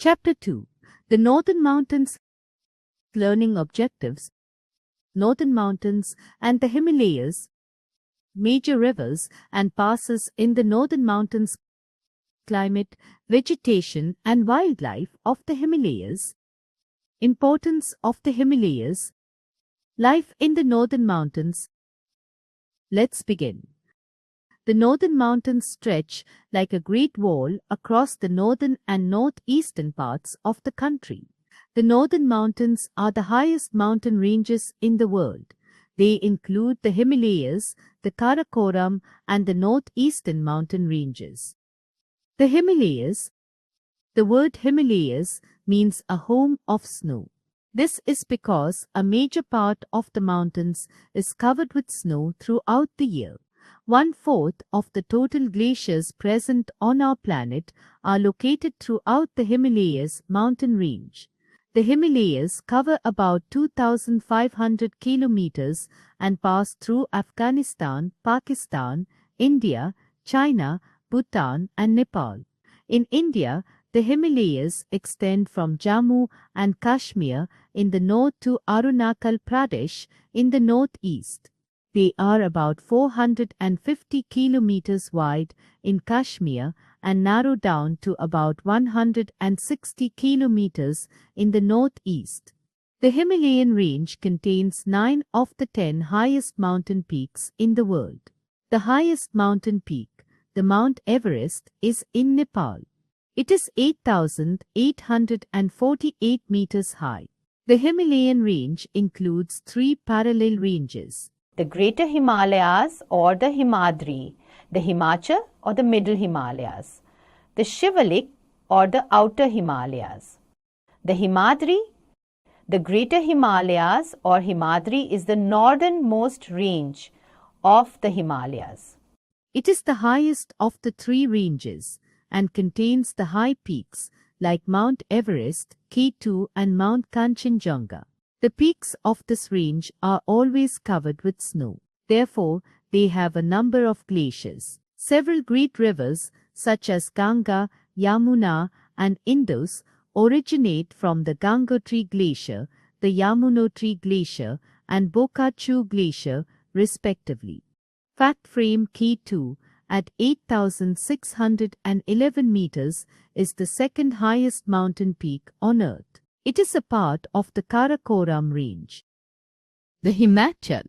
Chapter 2. The Northern Mountains. Learning Objectives. Northern Mountains and the Himalayas. Major rivers and passes in the Northern Mountains. Climate, vegetation and wildlife of the Himalayas. Importance of the Himalayas. Life in the Northern Mountains. Let's begin. The Northern Mountains stretch like a great wall across the northern and northeastern parts of the country. The Northern Mountains are the highest mountain ranges in the world. They include the Himalayas, the Karakoram, and the northeastern mountain ranges. The Himalayas. The word Himalayas means a home of snow. This is because a major part of the mountains is covered with snow throughout the year. 1/4 of the total glaciers present on our planet are located throughout the Himalayas mountain range. The Himalayas cover about 2,500 kilometers and pass through Afghanistan, Pakistan, India, China, Bhutan, and Nepal. In India, the Himalayas extend from Jammu and Kashmir in the north to Arunachal Pradesh in the northeast. They are about 450 kilometers wide in Kashmir and narrow down to about 160 kilometers in the northeast. The Himalayan range contains 9 of the 10 highest mountain peaks in the world. The highest mountain peak, the Mount Everest, is in Nepal. It is 8,848 meters high. The Himalayan range includes 3 parallel ranges: the Greater Himalayas or the Himadri, the Himachal or the Middle Himalayas, the Shivalik or the Outer Himalayas. The Himadri, the Greater Himalayas or Himadri, is the northernmost range of the Himalayas. It is the highest of the 3 ranges and contains the high peaks like Mount Everest, K2 and Mount Kanchenjunga. The peaks of this range are always covered with snow. Therefore, they have a number of glaciers. Several great rivers such as Ganga, Yamuna and Indus originate from the Gangotri Glacier, the Yamunotri Glacier and Bokachu Glacier respectively. Fact frame K2 at 8,611 meters is the second highest mountain peak on Earth. It is a part of the Karakoram range. The Himachal.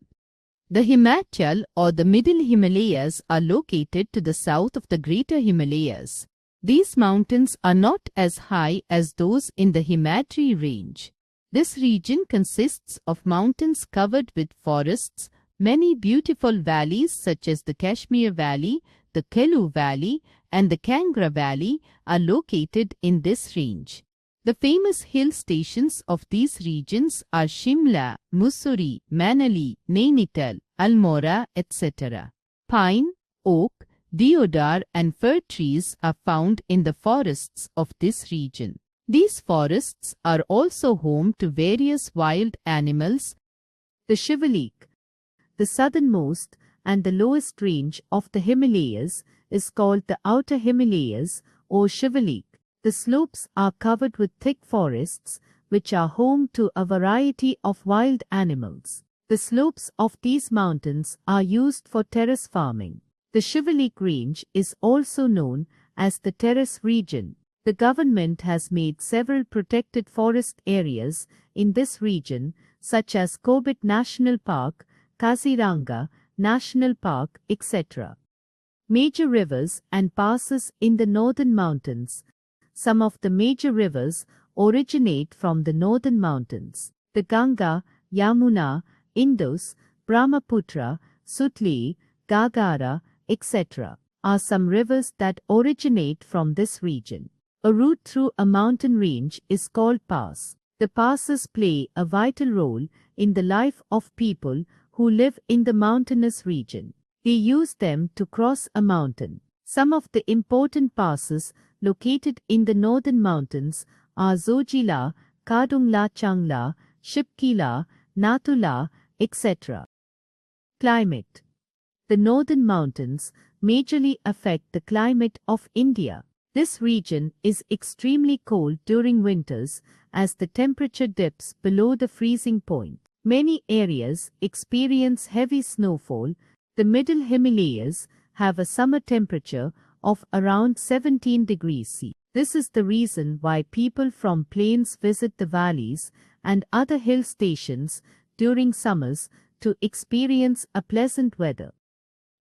The Himachal or the Middle Himalayas are located to the south of the Greater Himalayas. These mountains are not as high as those in the Himadri range. This region consists of mountains covered with forests. Many beautiful valleys such as the Kashmir Valley, the Kelu Valley, and the Kangra Valley are located in this range. The famous hill stations of these regions are Shimla, Mussoorie, Manali, Nainital, Almora, etc. Pine, oak, deodar and fir trees are found in the forests of this region. These forests are also home to various wild animals. The Shivalik, the southernmost and the lowest range of the Himalayas, is called the Outer Himalayas or Shivalik. The slopes are covered with thick forests, which are home to a variety of wild animals. The slopes of these mountains are used for terrace farming. The Shivalik range is also known as the terrace region. The government has made several protected forest areas in this region, such as Corbett National Park, Kaziranga National Park, etc. Major rivers and passes in the Northern Mountains. Some of the major rivers originate from the Northern Mountains. The Ganga, Yamuna, Indus, Brahmaputra, Sutlej, Gagara, etc. are some rivers that originate from this region. A route through a mountain range is called pass. The passes play a vital role in the life of people who live in the mountainous region. They use them to cross a mountain. Some of the important passes located in the Northern Mountains are Zojila, Kadungla Changla, Shipkila, Natula, etc. Climate. The Northern Mountains majorly affect the climate of India. This region is extremely cold during winters as the temperature dips below the freezing point. Many areas experience heavy snowfall. The middle Himalayas have a summer temperature of around 17 degrees C. This is the reason why people from plains visit the valleys and other hill stations during summers to experience a pleasant weather.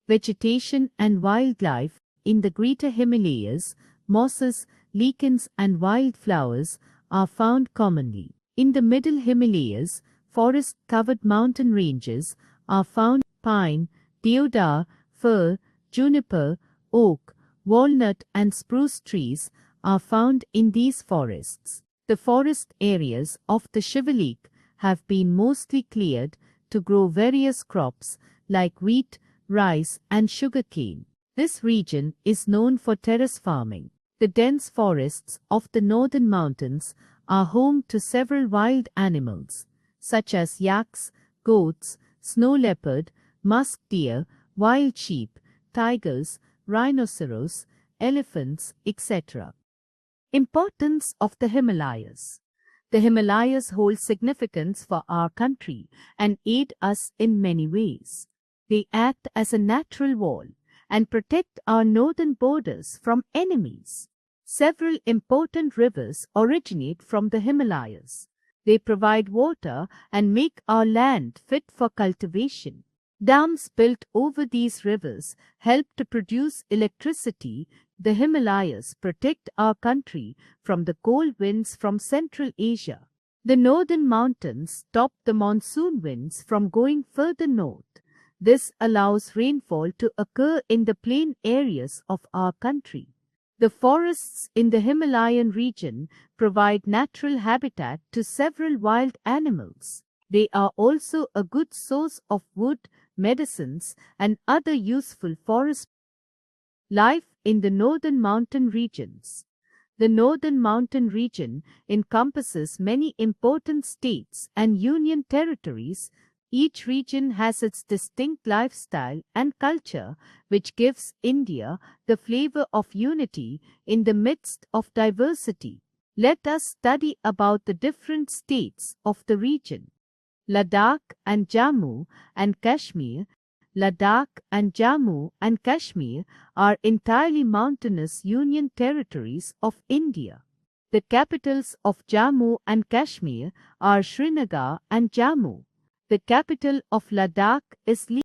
Vegetation and wildlife in the greater Himalayas, mosses, lichens and wildflowers are found commonly. In the middle Himalayas, forest-covered mountain ranges are found. Pine, deodar, fir, juniper, oak, walnut and spruce trees are found in these forests. The forest areas of the Shivalik have been mostly cleared to grow various crops like wheat, rice and sugarcane. This region is known for terrace farming. The dense forests of the northern mountains are home to several wild animals, such as yaks, goats, snow leopard, musk deer, wild sheep, tigers, rhinoceros, elephants, etc. Importance of the Himalayas. The Himalayas hold significance for our country and aid us in many ways. They act as a natural wall and protect our northern borders from enemies. Several important rivers originate from the Himalayas. They provide water and make our land fit for cultivation. Dams built over these rivers help to produce electricity. The Himalayas protect our country from the cold winds from Central Asia. The northern mountains stop the monsoon winds from going further north. This allows rainfall to occur in the plain areas of our country. The forests in the Himalayan region provide natural habitat to several wild animals. They are also a good source of wood, medicines, and other useful forest life in the northern mountain regions. The northern mountain region encompasses many important states and union territories. Each region has its distinct lifestyle and culture, which gives India the flavor of unity in the midst of diversity. Let us study about the different states of the region. Ladakh and Jammu and Kashmir. Ladakh and Jammu and Kashmir are entirely mountainous union territories of India. The capitals of Jammu and Kashmir are Srinagar and Jammu. The capital of Ladakh is Leh.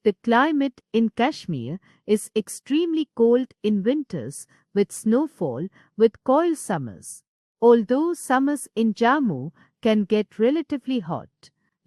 The climate in Kashmir is extremely cold in winters with snowfall with cold summers. Although summers in Jammu can get relatively hot,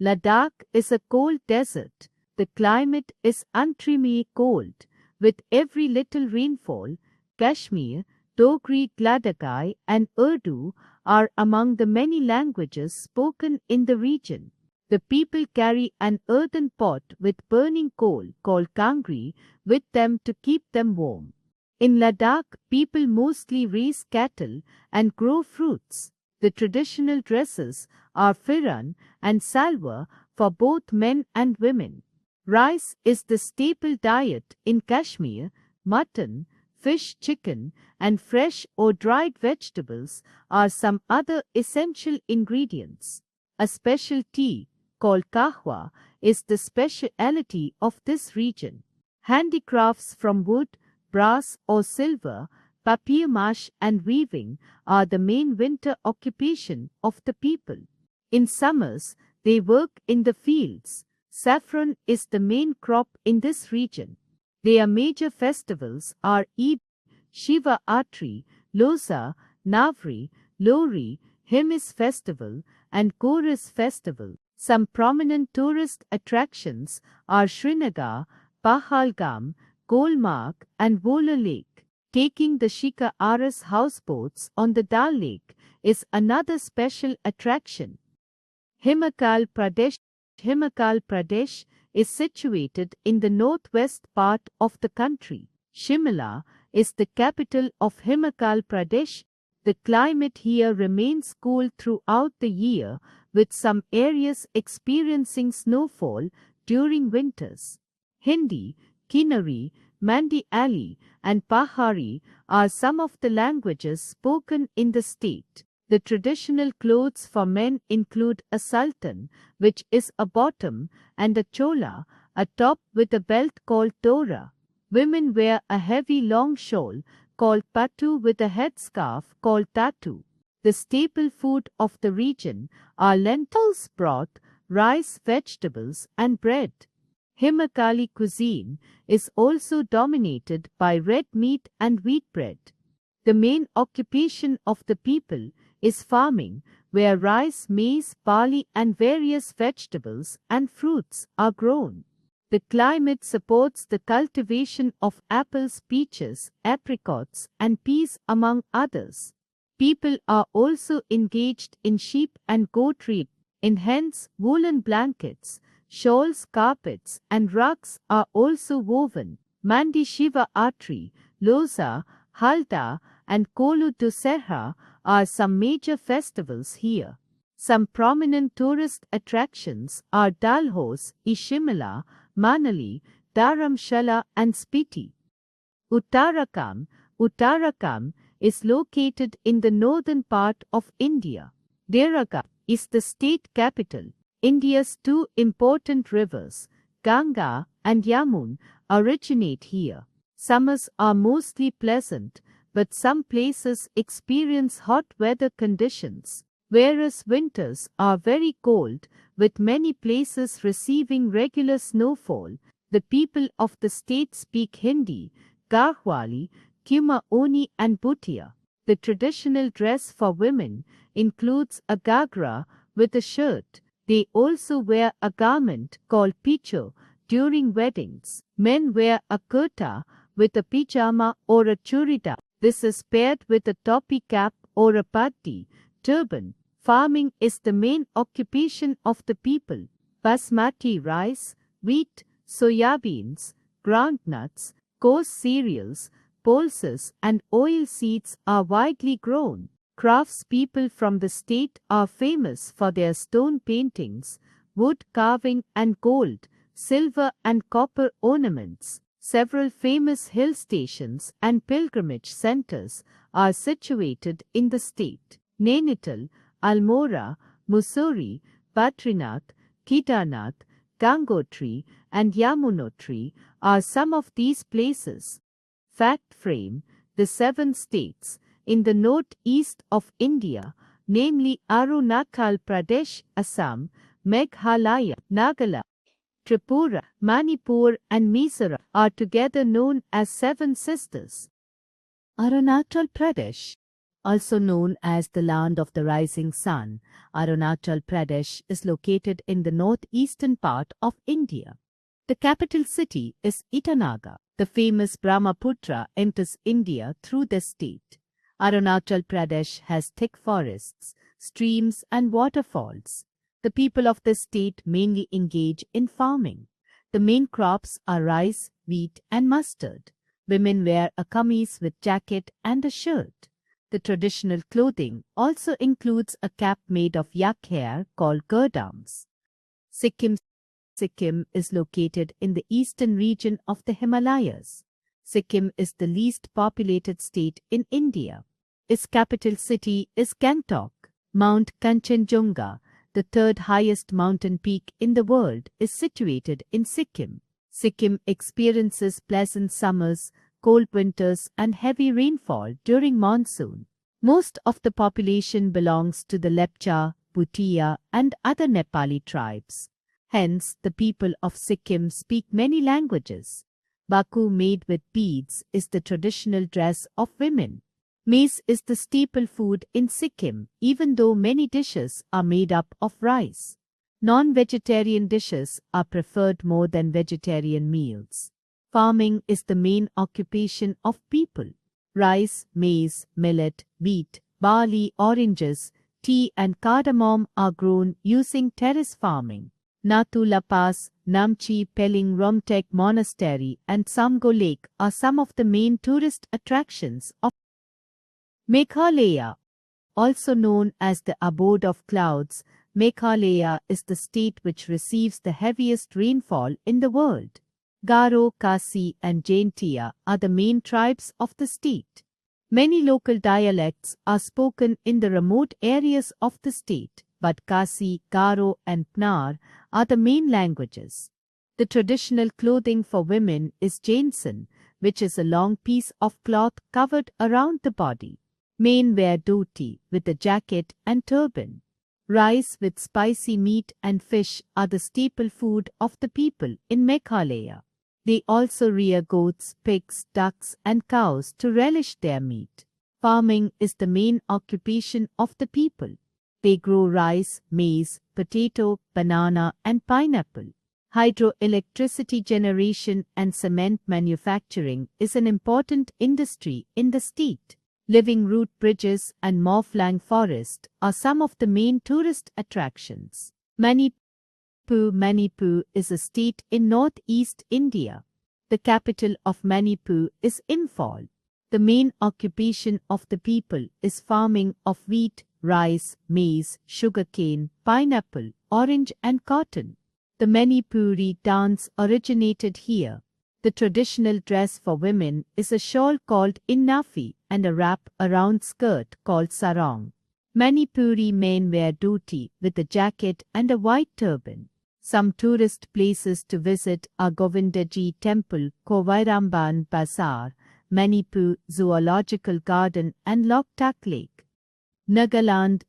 Ladakh is a cold desert. The climate is untrimly cold with every little rainfall. Kashmir, Dogri, Gladakai and Urdu are among the many languages spoken in the region. The people carry an earthen pot with burning coal called kangri with them to keep them warm. In Ladakh, people mostly raise cattle and grow fruits. The traditional dresses are firan and salwar for both men and women. Rice is the staple diet in Kashmir. Mutton, fish, chicken, and fresh or dried vegetables are some other essential ingredients. A special tea called kahwa is the speciality of this region. Handicrafts from wood, brass or silver, papier-mâché and weaving are the main winter occupation of the people. In summers, they work in the fields. Saffron is the main crop in this region. Their major festivals are Eid, Shiva Atri, Losa, Navri, Lori, Himis Festival and Chorus Festival. Some prominent tourist attractions are Srinagar, Pahalgam, Golmarg and Vola Lake. Taking the Shika Aras houseboats on the Dal Lake is another special attraction. Himachal Pradesh is situated in the northwest part of the country. Shimla is the capital of Himachal Pradesh. The climate here remains cool throughout the year, with some areas experiencing snowfall during winters. Hindi, Kinnari, Mandiyali, and Pahari are some of the languages spoken in the state. The traditional clothes for men include a sultan, which is a bottom, and a chola, a top with a belt called tora. Women wear a heavy long shawl called patu with a headscarf called tatu. The staple food of the region are lentils, broth, rice, vegetables, and bread. Himachali cuisine is also dominated by red meat and wheat bread. The main occupation of the people is farming, where rice, maize, barley, and various vegetables and fruits are grown. The climate supports the cultivation of apples, peaches, apricots, and peas, among others. People are also engaged in sheep and goat rearing. In hens, woolen blankets, shawls, carpets, and rugs are also woven. Mandi Shiva Atri, Loza, Halda, and Kolu Dussehra are some major festivals here. Some prominent tourist attractions are Dalhousie, Ishimala, Manali, Dharamshala, and Spiti. Uttarakhand is located in the northern part of India. Dehradun is the state capital. India's two important rivers, Ganga and Yamun, originate here. Summers are mostly pleasant, but some places experience hot weather conditions, whereas winters are very cold, with many places receiving regular snowfall. The people of the state speak Hindi, Garhwali, Kumaoni, and Bhutia. The traditional dress for women includes a gagra with a shirt. They also wear a garment called picho during weddings. Men wear a kurta with a pyjama or a churidar. This is paired with a topi cap or a patti, turban. Farming is the main occupation of the people. Basmati rice, wheat, soya beans, groundnuts, coarse cereals, pulses, and oil seeds are widely grown. Craftspeople from the state are famous for their stone paintings, wood carving, and gold, silver, and copper ornaments. Several famous hill stations and pilgrimage centers are situated in the state. Nainital, Almora, Mussoorie, Badrinath, Kedarnath, Gangotri, and Yamunotri are some of these places. Fact frame: the 7 states in the northeast of India, namely Arunachal Pradesh, Assam, Meghalaya, Nagaland, Tripura, Manipur, and Mizoram, are together known as 7 sisters. Arunachal Pradesh, also known as the land of the rising sun, Arunachal Pradesh is located in the northeastern part of India. The capital city is Itanagar. The famous Brahmaputra enters India through the state. Arunachal Pradesh has thick forests, streams, and waterfalls. The people of the state mainly engage in farming. The main crops are rice, wheat, and mustard. Women wear a kameez with jacket and a shirt. The traditional clothing also includes a cap made of yak hair called girdams. Sikkim is located in the eastern region of the Himalayas. Sikkim is the least populated state in India. Its capital city is Gangtok. Mount Kanchenjunga, the 3rd highest mountain peak in the world, is situated in Sikkim. Sikkim experiences pleasant summers, cold winters, and heavy rainfall during monsoon. Most of the population belongs to the Lepcha, Bhutia, and other Nepali tribes. Hence, the people of Sikkim speak many languages. Baku made with beads is the traditional dress of women. Maize is the staple food in Sikkim, even though many dishes are made up of rice. Non-vegetarian dishes are preferred more than vegetarian meals. Farming is the main occupation of people. Rice, maize, millet, wheat, barley, oranges, tea, and cardamom are grown using terrace farming. Natu La Pass, Namchi, Pelling Romtek Monastery, and Samgo Lake are some of the main tourist attractions of Meghalaya. Also known as the abode of clouds, Meghalaya is the state which receives the heaviest rainfall in the world. Garo, Kasi, and Jaintia are the main tribes of the state. Many local dialects are spoken in the remote areas of the state, but Kasi, Garo, and Pnar are the main languages. The traditional clothing for women is jainsan, which is a long piece of cloth covered around the body. Men wear dhoti with a jacket and turban. Rice with spicy meat and fish are the staple food of the people in Meghalaya. They also rear goats, pigs, ducks, and cows to relish their meat. Farming is the main occupation of the people. They grow rice, maize, potato, banana, and pineapple. Hydroelectricity generation and cement manufacturing is an important industry in the state. Living root bridges and Morphlang forest are some of the main tourist attractions. Manipur is a state in northeast India. The capital of Manipur is Imphal. The main occupation of the people is farming of wheat, rice, maize, sugarcane, pineapple, orange, and cotton. The Manipuri dance originated here. The traditional dress for women is a shawl called innafi and a wrap around skirt called sarong. Manipuri men wear dhoti with a jacket and a white turban. Some tourist places to visit are Govindaji Temple, Kovairamban Bazaar, Manipur Zoological Garden and Loktak Lake. Nagaland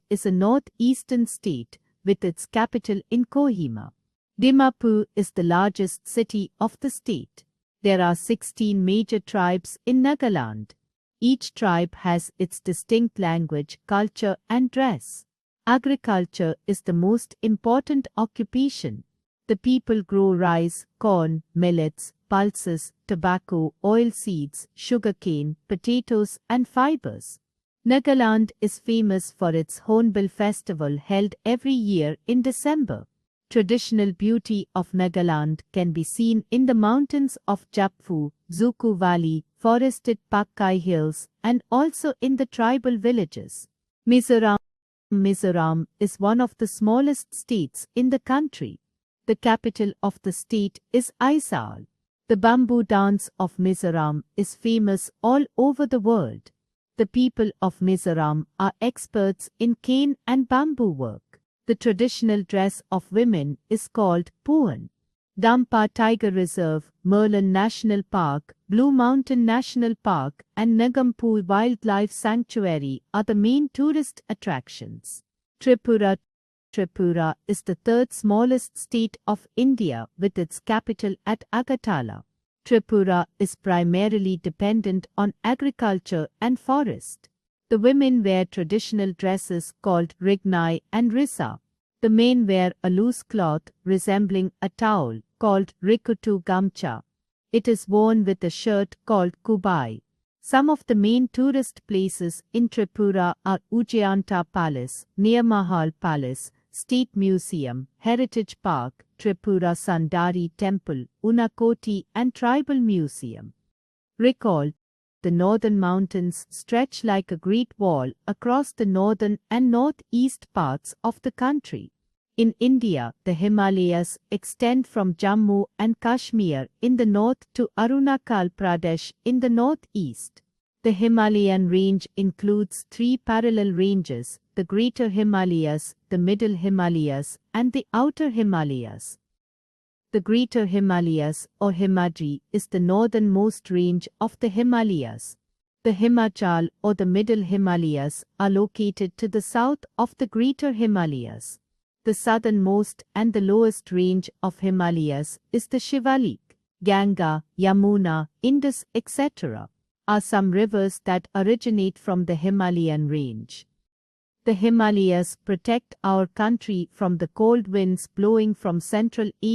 is a northeastern state with its capital in Kohima. Dimapur is the largest city of the state. There are 16 major tribes in Nagaland. Each tribe has its distinct language, culture, and dress. Agriculture is the most important occupation. The people grow rice, corn, millets, pulses, tobacco, oilseeds, sugarcane, potatoes, and fibers. Nagaland is famous for its Hornbill festival held every year in December. Traditional beauty of Nagaland can be seen in the mountains of Japfu, Zuku Valley, forested Pakkai Hills, and also in the tribal villages. Mizoram is one of the smallest states in the country. The capital of the state is Aizawl. The bamboo dance of Mizoram is famous all over the world. The people of Mizoram are experts in cane and bamboo work. The traditional dress of women is called puan. Dampa Tiger Reserve, Merlin National Park, Blue Mountain National Park, and Nagampur Wildlife Sanctuary are the main tourist attractions. Tripura is the third smallest state of India with its capital at Agartala. Tripura is primarily dependent on agriculture and forest. The women wear traditional dresses called rignai and risa. The men wear a loose cloth resembling a towel called rikutu gamcha. It is worn with a shirt called kubai. Some of the main tourist places in Tripura are Ujjayanta Palace, near Mahal Palace, State Museum, Heritage Park, Tripura Sundari Temple, Unakoti, and Tribal Museum. Recall, the northern mountains stretch like a great wall across the northern and northeast parts of the country. In India, the Himalayas extend from Jammu and Kashmir in the north to Arunachal Pradesh in the northeast. The Himalayan range includes 3 parallel ranges: the Greater Himalayas, the Middle Himalayas, and the Outer Himalayas. The Greater Himalayas, or Himadri, is the northernmost range of the Himalayas. The Himachal, or the Middle Himalayas, are located to the south of the Greater Himalayas. The southernmost and the lowest range of Himalayas is the Shivalik. Ganga, Yamuna, Indus, etc. are some rivers that originate from the Himalayan range. The Himalayas protect our country from the cold winds blowing from Central Asia.